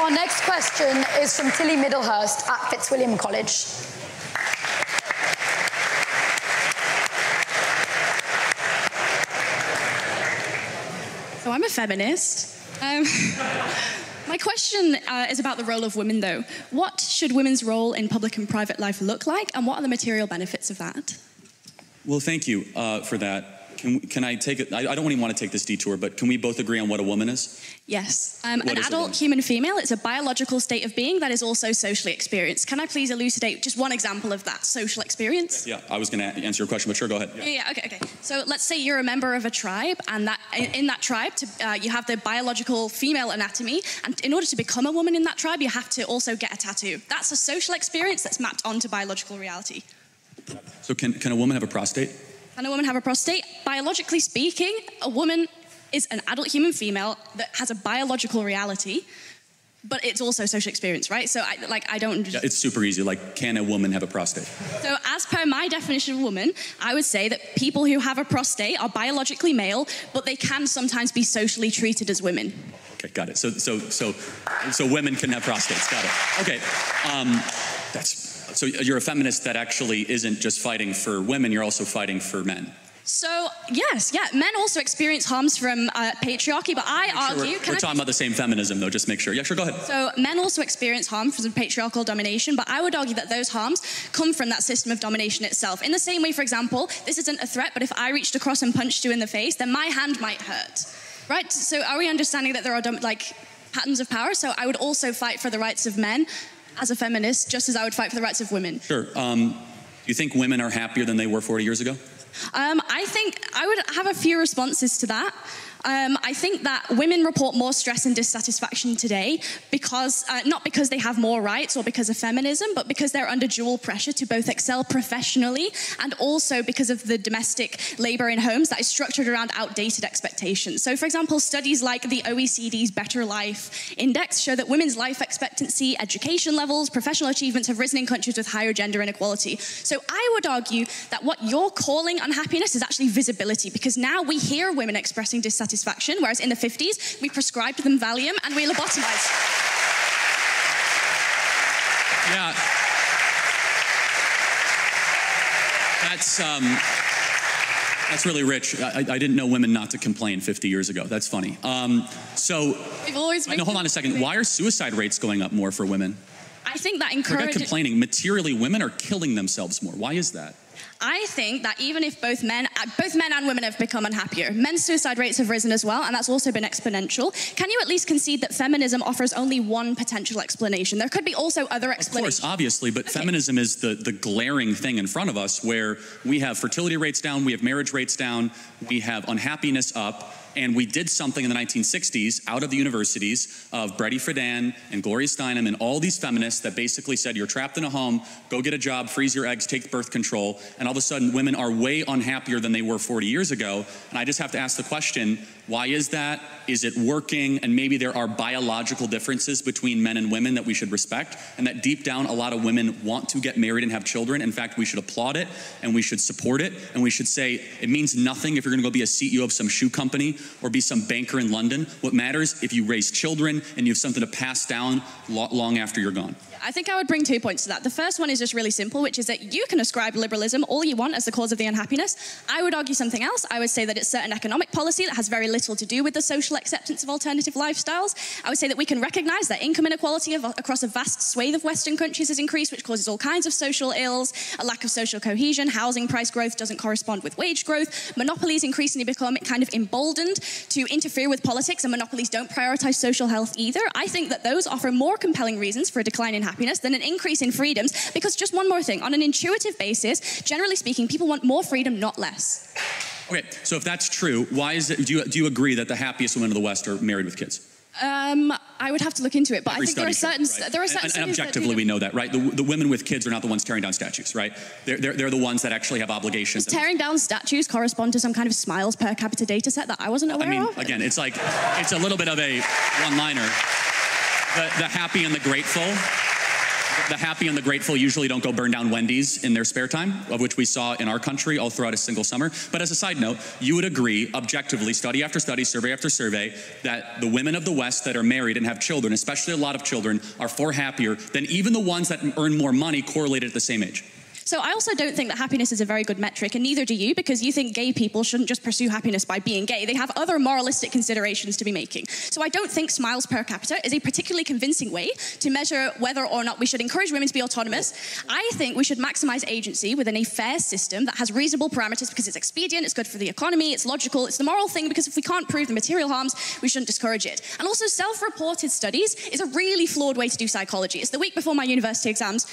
Our next question is from Tilly Middlehurst at Fitzwilliam College. So I'm a feminist. My question is about the role of women, though. What should women's role in public and private life look like, and what are the material benefits of that? Well, thank you for that. Can I take it? I don't really want to take this detour, but can we both agree on what a woman is? Yes. An adult human female, it's a biological state of being that is also socially experienced. Can I please elucidate just one example of that social experience? Yeah, I was going to answer your question, but sure, go ahead. Yeah, okay. So let's say you're a member of a tribe, and that in that tribe, you have the biological female anatomy, and in order to become a woman in that tribe, you have to also get a tattoo. That's a social experience that's mapped onto biological reality. So can a woman have a prostate? Can a woman have a prostate? Biologically speaking, a woman is an adult human female that has a biological reality, but it's also social experience, right? So I don't... Yeah, it's super easy. Like, can a woman have a prostate? So as per my definition of woman, I would say that people who have a prostate are biologically male, but they can sometimes be socially treated as women. Okay, got it. So women can have prostates. Got it. Okay. So you're a feminist that actually isn't just fighting for women, you're also fighting for men. So, yes, men also experience harms from patriarchy, but I argue... We're talking about the same feminism, though, just make sure. Yeah, sure, go ahead. So, men also experience harm from patriarchal domination, but I would argue that those harms come from that system of domination itself. In the same way, for example, this isn't a threat, but if I reached across and punched you in the face, then my hand might hurt, right? So, are we understanding that there are, patterns of power? So, I would also fight for the rights of men as a feminist, just as I would fight for the rights of women. Sure. Do you think women are happier than they were 40 years ago? I think I would have a few responses to that. I think that women report more stress and dissatisfaction today because, not because they have more rights or because of feminism, but because they're under dual pressure to both excel professionally and also because of the domestic labor in homes that is structured around outdated expectations. So, for example, studies like the OECD's Better Life Index show that women's life expectancy, education levels, professional achievements have risen in countries with higher gender inequality. So I would argue that what you're calling unhappiness is actually visibility, because now we hear women expressing dissatisfaction, whereas in the 50s, we prescribed them Valium and we lobotomized. Yeah. That's really rich. I didn't know women not to complain 50 years ago. That's funny. We've always been... No, hold on a second. Why are suicide rates going up more for women? I think that encourages... Forget complaining. Materially, women are killing themselves more. Why is that? I think that even if both men and women have become unhappier, men's suicide rates have risen as well, and that's also been exponential. Can you at least concede that feminism offers only one potential explanation? There could be also other explanations. Of course, obviously, but feminism is the glaring thing in front of us, where we have fertility rates down, we have marriage rates down, we have unhappiness up, and we did something in the 1960s out of the universities of Bretty Friedan and Gloria Steinem and all these feminists that basically said, you're trapped in a home, go get a job, freeze your eggs, take birth control, and all of a sudden women are way unhappier than they were 40 years ago. And I just have to ask the question, why is that? Is it working? And maybe there are biological differences between men and women that we should respect, and that deep down a lot of women want to get married and have children. In fact, we should applaud it, and we should support it, and we should say it means nothing if you're gonna go be a CEO of some shoe company or be some banker in London. What matters if you raise children and you have something to pass down long after you're gone. I think I would bring 2 points to that. The first one is just really simple, which is that you can ascribe liberalism all you want as the cause of the unhappiness. I would argue something else. I would say that it's certain economic policy that has very little to do with the social acceptance of alternative lifestyles. I would say that we can recognize that income inequality across a vast swathe of Western countries has increased, which causes all kinds of social ills, a lack of social cohesion, housing price growth doesn't correspond with wage growth, monopolies increasingly become kind of emboldened to interfere with politics, and monopolies don't prioritize social health either. I think that those offer more compelling reasons for a decline in happiness than an increase in freedoms, because just one more thing, on an intuitive basis, generally speaking, people want more freedom, not less. Okay, so if that's true, why is it, do you agree that the happiest women of the West are married with kids? I would have to look into it, but I think there are certain... And objectively, we know that, right? The women with kids are not the ones tearing down statues, right? They're the ones that actually have obligations. Does tearing down statues correspond to some kind of smiles per capita data set that I wasn't aware of? Again, it's like, it's a little bit of a one-liner. The happy and the grateful. The happy and the grateful usually don't go burn down Wendy's in their spare time, of which we saw in our country all throughout a single summer. But as a side note, you would agree, objectively, study after study, survey after survey, that the women of the West that are married and have children, especially a lot of children, are far happier than even the ones that earn more money correlated at the same age. So I also don't think that happiness is a very good metric, and neither do you, because you think gay people shouldn't just pursue happiness by being gay. They have other moralistic considerations to be making. So I don't think smiles per capita is a particularly convincing way to measure whether or not we should encourage women to be autonomous. I think we should maximize agency within a fair system that has reasonable parameters because it's expedient, it's good for the economy, it's logical, it's the moral thing, because if we can't prove the material harms, we shouldn't discourage it. And also, self-reported studies is a really flawed way to do psychology. It's the week before my university exams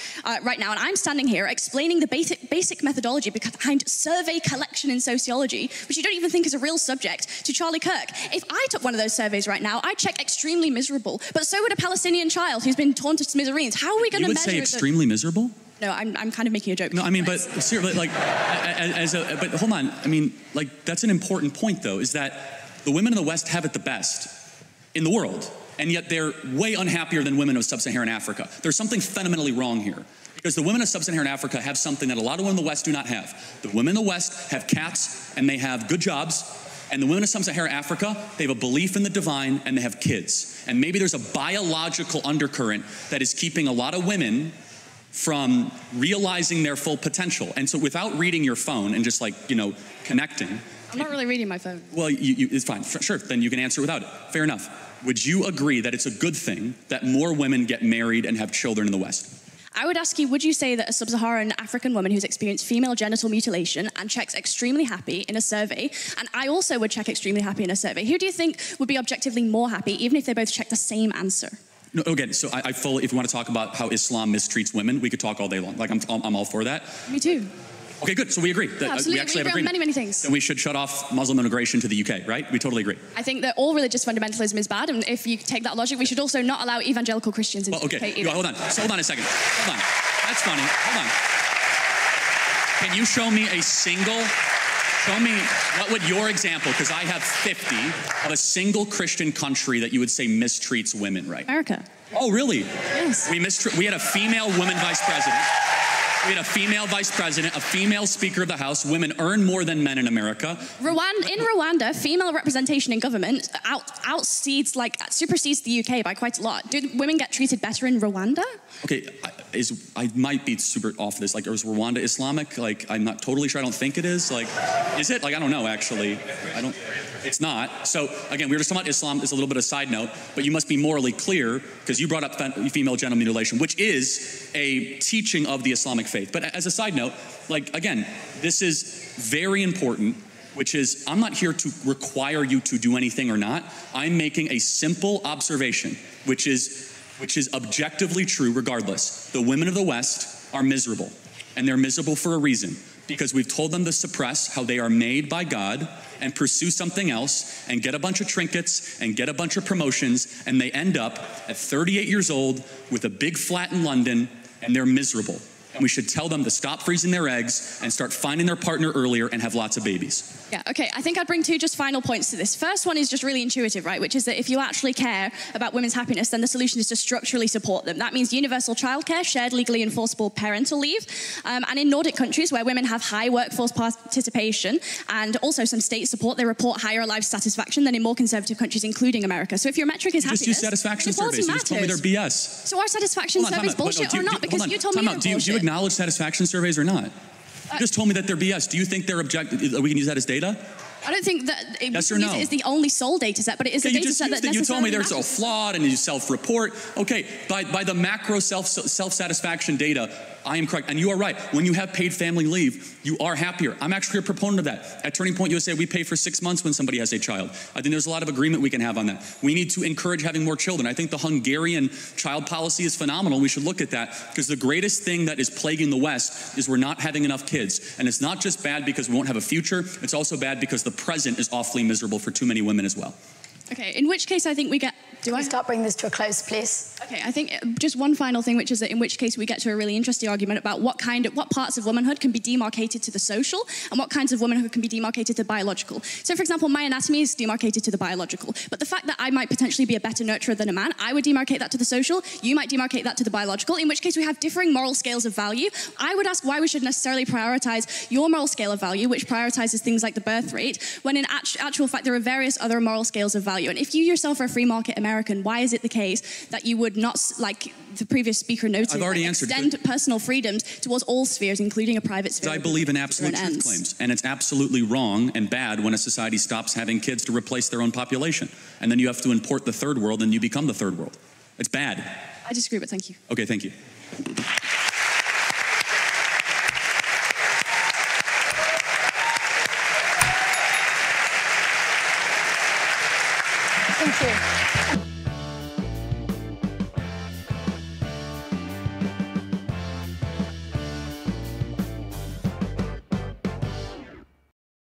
right now, and I'm standing here explaining the basic methodology behind survey collection in sociology, which you don't even think is a real subject, to Charlie Kirk. If I took one of those surveys right now, I'd check extremely miserable. But so would a Palestinian child who's been torn to smithereens. How are we going to measure? You would say extremely miserable? No, I'm kind of making a joke. No, I mean, but seriously, like, but hold on. I mean, like, that's an important point, though, is that the women in the West have it the best in the world, and yet they're way unhappier than women of sub-Saharan Africa. There's something fundamentally wrong here. Because the women of sub-Saharan Africa have something that a lot of women in the West do not have. The women in the West have cats, and they have good jobs. And the women of sub-Saharan Africa, they have a belief in the divine, and they have kids. And maybe there's a biological undercurrent that is keeping a lot of women from realizing their full potential. And so without reading your phone and just, like, you know, connecting. I'm not really reading my phone. Well, it's fine. Sure, then you can answer without it. Fair enough. Would you agree that it's a good thing that more women get married and have children in the West? I would ask you, would you say that a sub-Saharan African woman who's experienced female genital mutilation and checks extremely happy in a survey, and I also would check extremely happy in a survey, who do you think would be objectively more happy, even if they both check the same answer? No, again, so I fully, if you want to talk about how Islam mistreats women, we could talk all day long. Like, I'm all for that. Me too. Okay, good. So we agree. Yeah, absolutely. We actually have agreement. Many things. Then we should shut off Muslim immigration to the UK, right? We totally agree. I think that all religious fundamentalism is bad, and if you take that logic, we should also not allow evangelical Christians into the UK either. Hold on. So hold on a second. Hold on. That's funny. Hold on. Can you show me a single... Show me, what would your example, because I have 50, of a single Christian country that you would say mistreats women, right? America. Oh, really? Yes. We had a female woman vice president. We had a female vice president, a female speaker of the House. Women earn more than men in America. In Rwanda, female representation in government supersedes the UK by quite a lot. Did women get treated better in Rwanda? Okay, I might be super off this. Like, is Rwanda Islamic? Like, I'm not totally sure. I don't think it is. Like, is it? Like, I don't know, actually. It's not. So, again, we were just talking about Islam. It's a little bit of a side note, but you must be morally clear, because you brought up female genital mutilation, which is a teaching of the Islamic faith. But as a side note, like, again, this is very important, which is, I'm not here to require you to do anything or not. I'm making a simple observation, which is objectively true regardless. The women of the West are miserable, and they're miserable for a reason, because we've told them to suppress how they are made by God and pursue something else and get a bunch of trinkets and get a bunch of promotions, and they end up at 38 years old with a big flat in London, and they're miserable. And we should tell them to stop freezing their eggs and start finding their partner earlier and have lots of babies. Yeah, okay, I think I'd bring two just final points to this. First one is just really intuitive, right? Which is that if you actually care about women's happiness, then the solution is to structurally support them. That means universal childcare, shared legally enforceable parental leave, and in Nordic countries where women have high workforce participation and also some state support, they report higher life satisfaction than in more conservative countries, including America. So if your metric is happiness, just use satisfaction surveys. You just told me they're BS. So are satisfaction surveys bullshit or not? Because you told me they're bullshit. Do you acknowledge satisfaction surveys or not? You just told me that they're BS. Do you think they're objective? We can use that as data? I don't think that yes or no? it is the only sole data set, but it is a data set that necessarily You told me they're matters. so flawed and you self-report. Okay, by the macro self-satisfaction data, I am correct. And you are right. When you have paid family leave, you are happier. I'm actually a proponent of that. At Turning Point USA, we pay for 6 months when somebody has a child. I think there's a lot of agreement we can have on that. We need to encourage having more children. I think the Hungarian child policy is phenomenal. We should look at that, because the greatest thing that is plaguing the West is we're not having enough kids. And it's not just bad because we won't have a future. It's also bad because the present is awfully miserable for too many women as well. Okay, in which case I think we get... Do I start bringing this to a close, please? Okay, I think just one final thing, which is that in which case we get to a really interesting argument about what parts of womanhood can be demarcated to the social and what kinds of womanhood can be demarcated to biological. So, for example, my anatomy is demarcated to the biological, but the fact that I might potentially be a better nurturer than a man, I would demarcate that to the social, you might demarcate that to the biological, in which case we have differing moral scales of value. I would ask why we should necessarily prioritize your moral scale of value, which prioritizes things like the birth rate, when in actual fact there are various other moral scales of value. And if you yourself are a free market American, why is it the case that you would not, like the previous speaker noted, I've already answered extend personal freedoms towards all spheres, including a private sphere? I believe in absolute truth claims, and it's absolutely wrong and bad when a society stops having kids to replace their own population. And then you have to import the third world and you become the third world. It's bad. I disagree, but thank you. Okay, thank you.